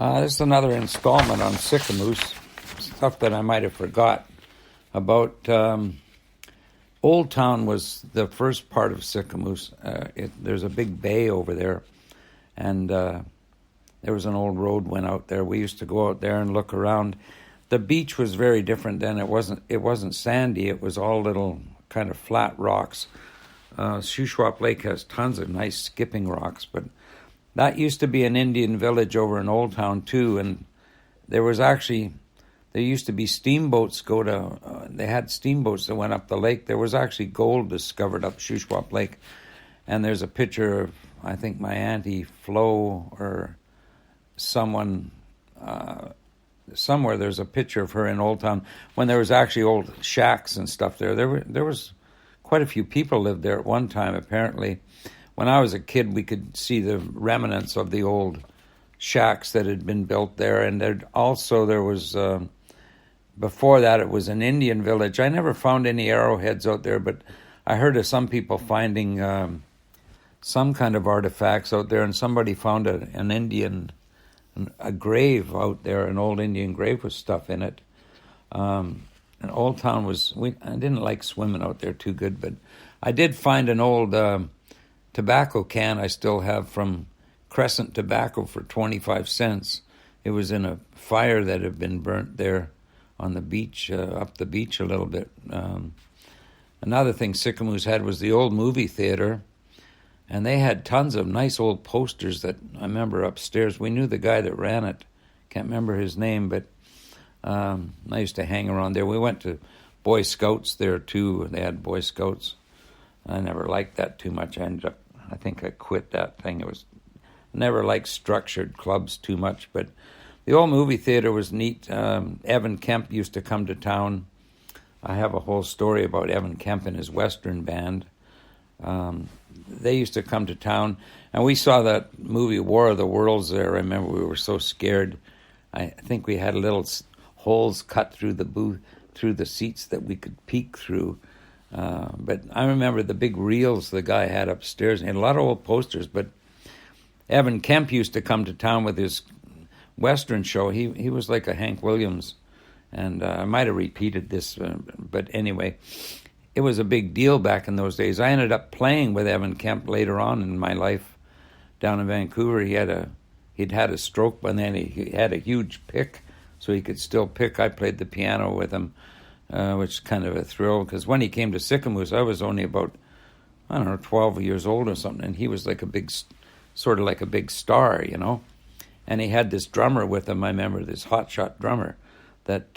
This is another installment on Sicamous, stuff that I might have forgot about. Old Town was the first part of Sicamous. There's a big bay over there, and there was an old road went out there. We used to go out there and look around. The beach was very different then. It wasn't sandy. It was all little kind of flat rocks. Shuswap Lake has tons of nice skipping rocks, but that used to be an Indian village over in Old Town too, and there used to be steamboats they had steamboats that went up the lake. There was actually gold discovered up Shuswap Lake, and there's a picture of, I think, my Auntie Flo or someone, somewhere there's a picture of her in Old Town when there was actually old shacks and stuff there. There was quite a few people lived there at one time, apparently. When I was a kid, we could see the remnants of the old shacks that had been built there. And there was, before that, it was an Indian village. I never found any arrowheads out there, but I heard of some people finding some kind of artifacts out there. And somebody found a grave out there, an old Indian grave with stuff in it. And Old Town I didn't like swimming out there too good, but I did find an old tobacco can I still have from Crescent Tobacco for 25 cents. It was in a fire that had been burnt there on the beach, up the beach a little bit. Another thing Sicamous had was the old movie theater, and they had tons of nice old posters that I remember upstairs. We knew the guy that ran it. Can't remember his name, but I used to hang around there. We went to Boy Scouts there too. They had Boy Scouts. I never liked that too much. I think I quit that thing. Never liked structured clubs too much, but the old movie theater was neat. Evan Kemp used to come to town. I have a whole story about Evan Kemp and his Western band. They used to come to town, and we saw that movie War of the Worlds there. I remember we were so scared. I think we had little holes cut through the seats that we could peek through. But I remember the big reels the guy had upstairs. He had a lot of old posters, but Evan Kemp used to come to town with his Western show. He was like a Hank Williams, and I might have repeated this, but anyway, it was a big deal back in those days. I ended up playing with Evan Kemp later on in my life down in Vancouver. He'd had a stroke, but then he had a huge pick, so he could still pick. I played the piano with him. Which is kind of a thrill, because when he came to Sicamous, I was only about, 12 years old or something, and he was like a big star, And he had this drummer with him, I remember, this hotshot drummer that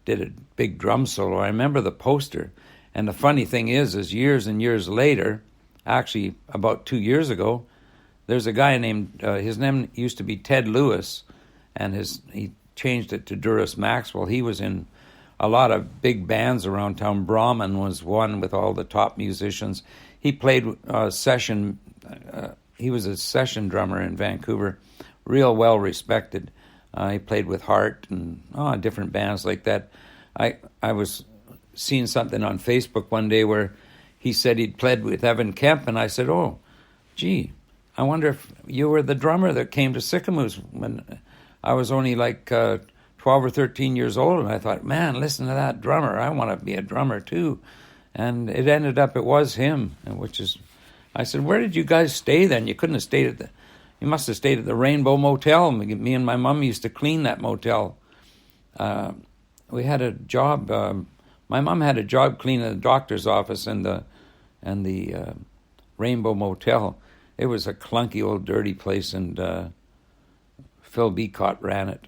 did a big drum solo. I remember the poster, and the funny thing is years and years later, actually about 2 years ago, there's a guy named, his name used to be Ted Lewis, and he changed it to Duras Maxwell. He was in a lot of big bands around town. Brahman was one with all the top musicians. He played session. He was a session drummer in Vancouver, real well respected. He played with Heart and different bands like that. I was seeing something on Facebook one day where he said he'd played with Evan Kemp, and I said, "Oh, gee, I wonder if you were the drummer that came to Sicamous when I was only like 12 or 13 years old." And I thought, man, listen to that drummer. I want to be a drummer too. And it ended up, it was him, I said, where did you guys stay then? You couldn't have stayed you must have stayed at the Rainbow Motel. Me and my mom used to clean that motel. We had a job, my mom had a job cleaning the doctor's office and the Rainbow Motel. It was a clunky old dirty place, and Phil Beacott ran it.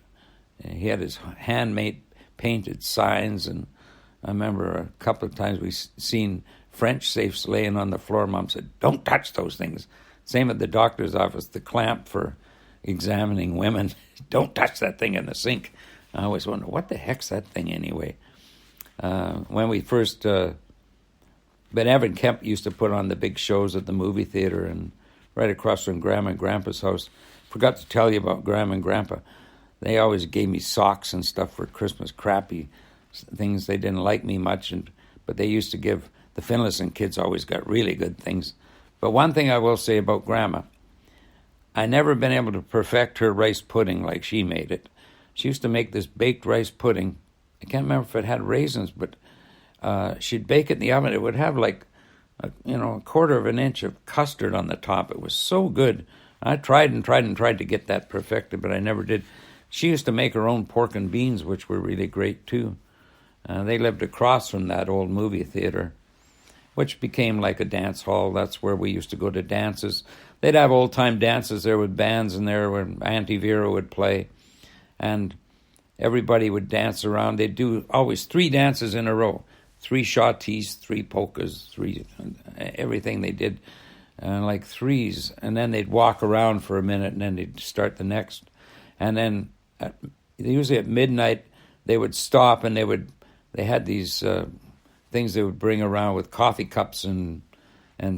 He had his handmade painted signs, and I remember a couple of times we seen French safes laying on the floor. Mom said, "Don't touch those things." Same at the doctor's office, the clamp for examining women. "Don't touch that thing in the sink." I always wonder, what the heck's that thing anyway? When we first, but Evan Kemp used to put on the big shows at the movie theater and right across from Grandma and Grandpa's house. Forgot to tell you about Grandma and Grandpa. They always gave me socks and stuff for Christmas, crappy things. They didn't like me much, but they used to give, the Finlayson kids always got really good things. But one thing I will say about Grandma, I never been able to perfect her rice pudding like she made it. She used to make this baked rice pudding. I can't remember if it had raisins, but she'd bake it in the oven. It would have like a quarter of an inch of custard on the top. It was so good. I tried to get that perfected, but I never did. She used to make her own pork and beans, which were really great too. They lived across from that old movie theater, which became like a dance hall. That's where we used to go to dances. They'd have old-time dances there with bands in there where Auntie Vera would play, and everybody would dance around. They'd do always 3 dances in a row, 3 shawtees, 3 polkas, 3 everything they did, like threes. And then they'd walk around for a minute, and then they'd start the next. And then usually at midnight they would stop, and they had these things they would bring around with coffee cups and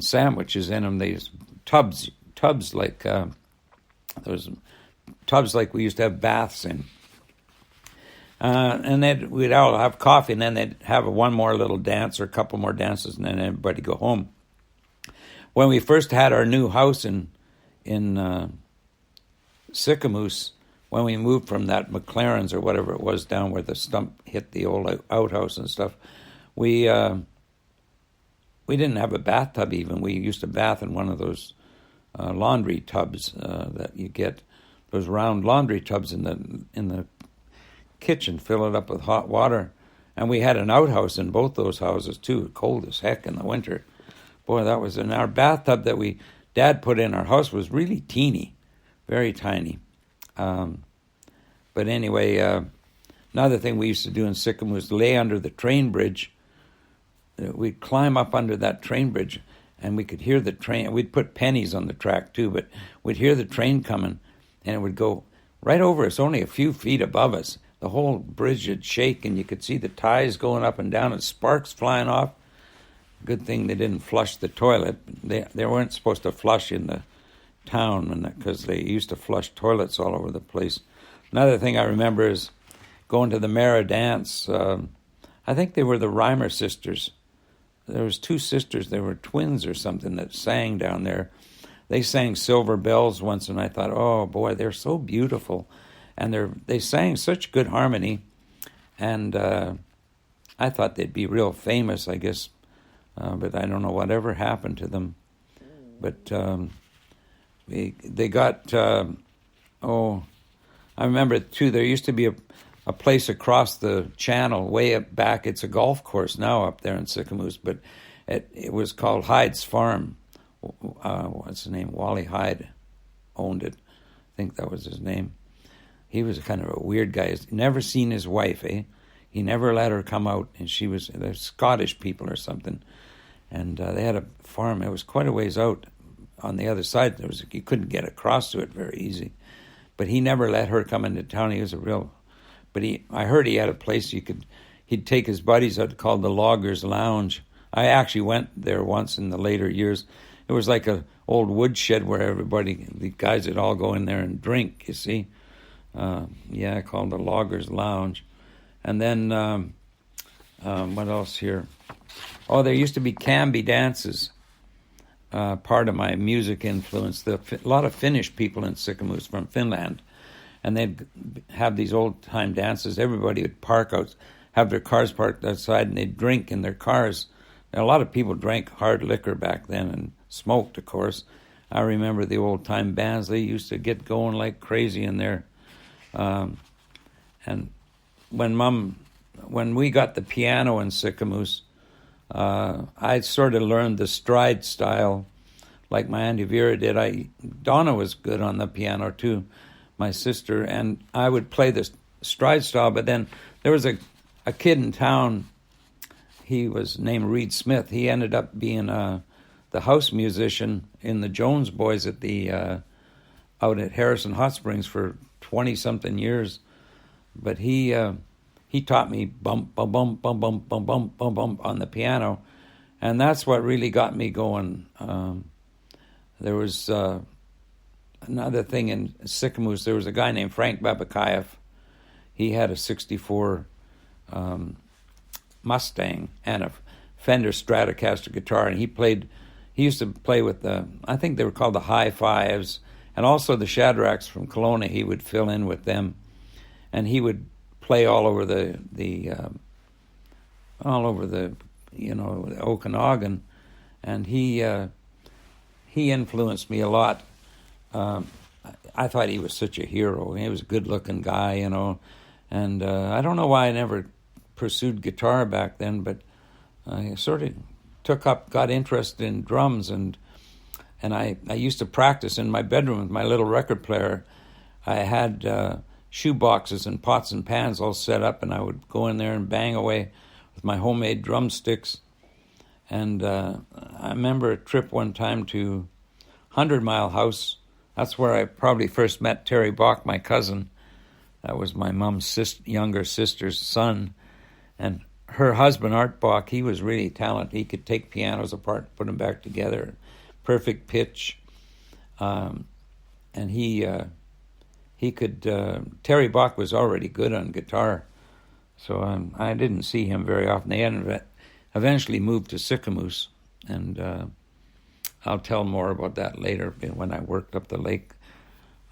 sandwiches in them. These tubs like those tubs like we used to have baths in. And then we'd all have coffee, and then they'd have one more little dance or a couple more dances, and then everybody go home. When we first had our new house in Sicamous, when we moved from that McLaren's or whatever it was down where the stump hit the old outhouse and stuff, we didn't have a bathtub even. We used to bath in one of those laundry tubs that you get, those round laundry tubs in the kitchen, fill it up with hot water. And we had an outhouse in both those houses too, cold as heck in the winter. Boy, that was in our bathtub that Dad put in our house was really teeny, very tiny. But anyway, another thing we used to do in Sicamous was lay under the train bridge. We'd climb up under that train bridge, and we could hear the train. We'd put pennies on the track too, but we'd hear the train coming, and it would go right over us, only a few feet above us. The whole bridge would shake, and you could see the ties going up and down and sparks flying off. Good thing they didn't flush the toilet. They weren't supposed to flush in the town because they used to flush toilets all over the place. Another thing I remember is going to the Mara dance. I think they were the Reimer sisters. There was 2 sisters. They were twins or something that sang down there. They sang Silver Bells once, and I thought, oh boy, they're so beautiful. And they sang such good harmony. And I thought they'd be real famous, I guess. But I don't know whatever happened to them. But they got, I remember too, there used to be a place across the channel, way up back. It's a golf course now up there in Sicamous, but it was called Hyde's Farm. What's his name? Wally Hyde owned it. I think that was his name. He was kind of a weird guy. He's never seen his wife, eh? He never let her come out, and they're Scottish people or something. And they had a farm. It was quite a ways out on the other side. You couldn't get across to it very easy. But he never let her come into town. He was I heard he had a place he'd take his buddies out called the Loggers Lounge. I actually went there once in the later years. It was like a old woodshed where the guys would all go in there and drink, you see. Called the Loggers Lounge. And then, what else here? Oh, there used to be Canby dances, part of my music influence. A lot of Finnish people in Sicamous from Finland, and they'd have these old-time dances. Everybody would have their cars parked outside, and they'd drink in their cars. Now, a lot of people drank hard liquor back then and smoked, of course. I remember the old-time bands. They used to get going like crazy in there. And when we got the piano in Sicamous, I sort of learned the stride style like my Auntie Vera did. Donna was good on the piano too, my sister, and I would play the stride style, but then there was a kid in town, he was named Reed Smith. He ended up being the house musician in the Jones Boys at out at Harrison Hot Springs for 20-something years. But he taught me bump, bump, bump, bump, bump, bump, bump, bump, bump on the piano. And that's what really got me going. There was another thing in Sicamous. There was a guy named Frank Babakayev. He had a 64 Mustang and a Fender Stratocaster guitar, and he used to play with I think they were called the High Fives, And also the Shadrachs from Kelowna, he would fill in with them, and he would play all over the Okanagan, and he influenced me a lot. I thought he was such a hero. He was a good-looking guy, and I don't know why I never pursued guitar back then, but I sort of got interested in drums, and I used to practice in my bedroom with my little record player. I had shoe boxes and pots and pans all set up, and I would go in there and bang away with my homemade drumsticks. And I remember a trip one time to 100 Mile House. That's where I probably first met Terry Bach, my cousin. That was my mom's younger sister's son. And her husband, Art Bach, he was really talented. He could take pianos apart, put them back together, perfect pitch. And he could, Terry Bach was already good on guitar. So I didn't see him very often. They eventually moved to Sicamous, and I'll tell more about that later when I worked up the lake.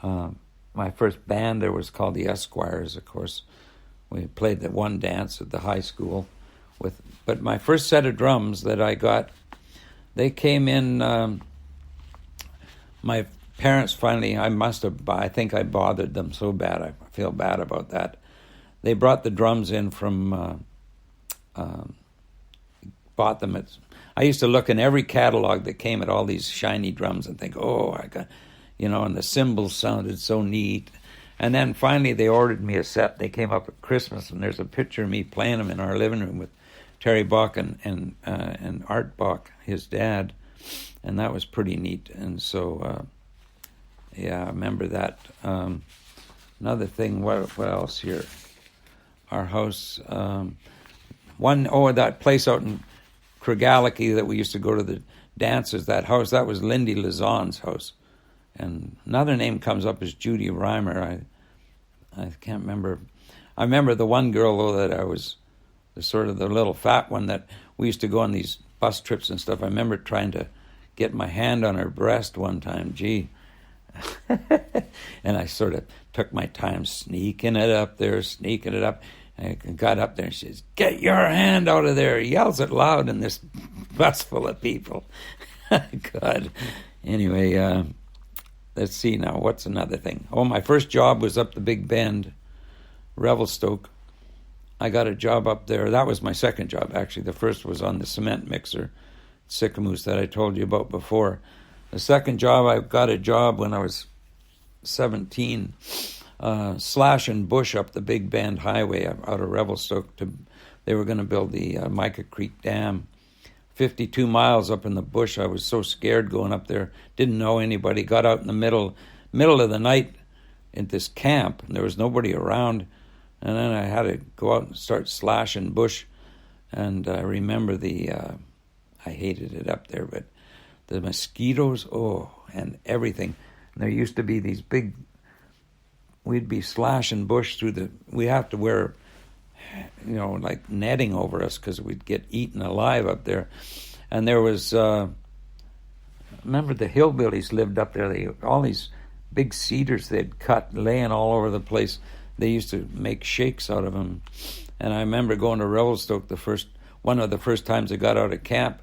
My first band there was called the Esquires, of course. We played the one dance at the high school. But my first set of drums that I got, they came in, my parents finally, I think I bothered them so bad, I feel bad about that. They brought the drums in from, bought them I used to look in every catalog that came at all these shiny drums and think, and the cymbals sounded so neat. And then finally they ordered me a set. They came up at Christmas, and there's a picture of me playing them in our living room with Terry Bach and Art Bach, his dad, and that was pretty neat. And so, I remember that. Another thing, what else here? Our house, that place out in Craigallachie that we used to go to the dances, that house, that was Lindy Lazon's house. And another name comes up as Judy Reimer. I can't remember. I remember the one girl, though, that I was the little fat one that we used to go on these bus trips and stuff. I remember trying to get my hand on her breast one time. Gee. And I sort of took my time sneaking it up. I got up there and she says, "Get your hand out of there." He yells it loud in this bus full of people. God. Anyway, let's see now. What's another thing? My first job was up the Big Bend, Revelstoke. I got a job up there. That was my second job, actually. The first was on the cement mixer, Sicamous, that I told you about before. The second job, I got a job when I was 17, slashing bush up the Big Bend Highway out of Revelstoke. They were going to build the Mica Creek Dam. 52 miles up in the bush. I was so scared going up there. Didn't know anybody. Got out in the middle of the night in this camp, and there was nobody around. And then I had to go out and start slashing bush. And I remember I hated it up there, but the mosquitoes, and everything. And there used to be these big, we'd be slashing bush we have to wear, like netting over us because we'd get eaten alive up there. And there was, remember the hillbillies lived up there. All these big cedars they'd cut, laying all over the place. They used to make shakes out of them. And I remember going to Revelstoke one of the first times I got out of camp,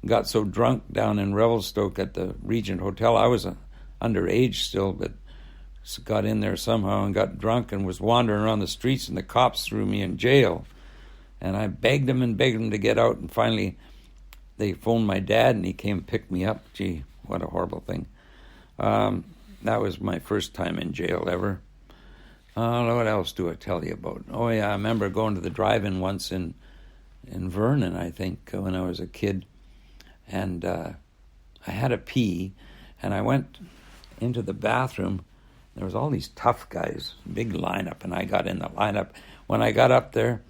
got so drunk down in Revelstoke at the Regent Hotel. I was underage still, but got in there somehow and got drunk and was wandering around the streets, and the cops threw me in jail. And I begged them to get out, and finally they phoned my dad, and he came and picked me up. Gee, what a horrible thing. That was my first time in jail ever. What else do I tell you about? I remember going to the drive-in once in Vernon, I think, when I was a kid. And I had a pee, and I went into the bathroom. There was all these tough guys, big lineup, and I got in the lineup. When I got up there,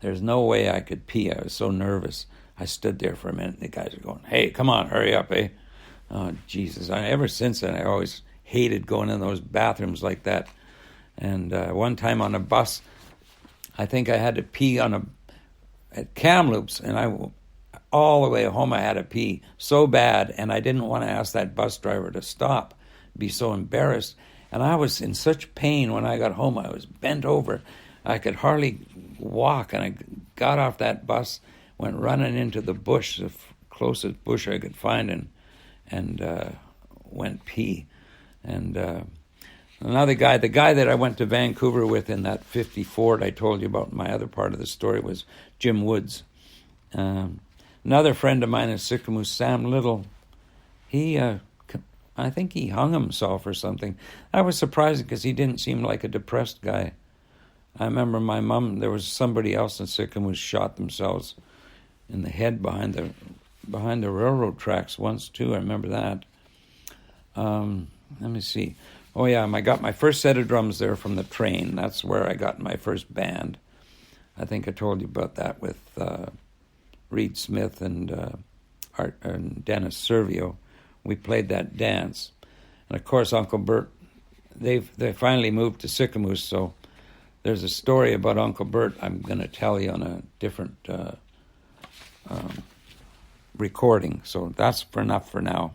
there's no way I could pee. I was so nervous. I stood there for a minute, and the guys were going, "Hey, come on, hurry up, eh?" Oh, Jesus. Ever since then, I always hated going in those bathrooms like that. And one time on a bus, I think I had to pee at Kamloops, and all the way home I had to pee so bad, and I didn't want to ask that bus driver to stop be so embarrassed. And I was in such pain when I got home. I was bent over. I could hardly walk, and I got off that bus, went running into the bush, the closest bush I could find, and went pee. And another guy, the guy that I went to Vancouver with in that 50 Ford I told you about in my other part of the story was Jim Woods. Another friend of mine in Sicamous, Sam Little, I think he hung himself or something. I was surprised because he didn't seem like a depressed guy. I remember my mom, there was somebody else in Sicamous shot themselves in the head behind the railroad tracks once too. I remember that. Let me see. Oh yeah, I got my first set of drums there from the train. That's where I got my first band. I think I told you about that with Reed Smith and Dennis Servio. We played that dance. And of course, Uncle Bert, they finally moved to Sicamous, so there's a story about Uncle Bert I'm going to tell you on a different recording. So that's enough for now.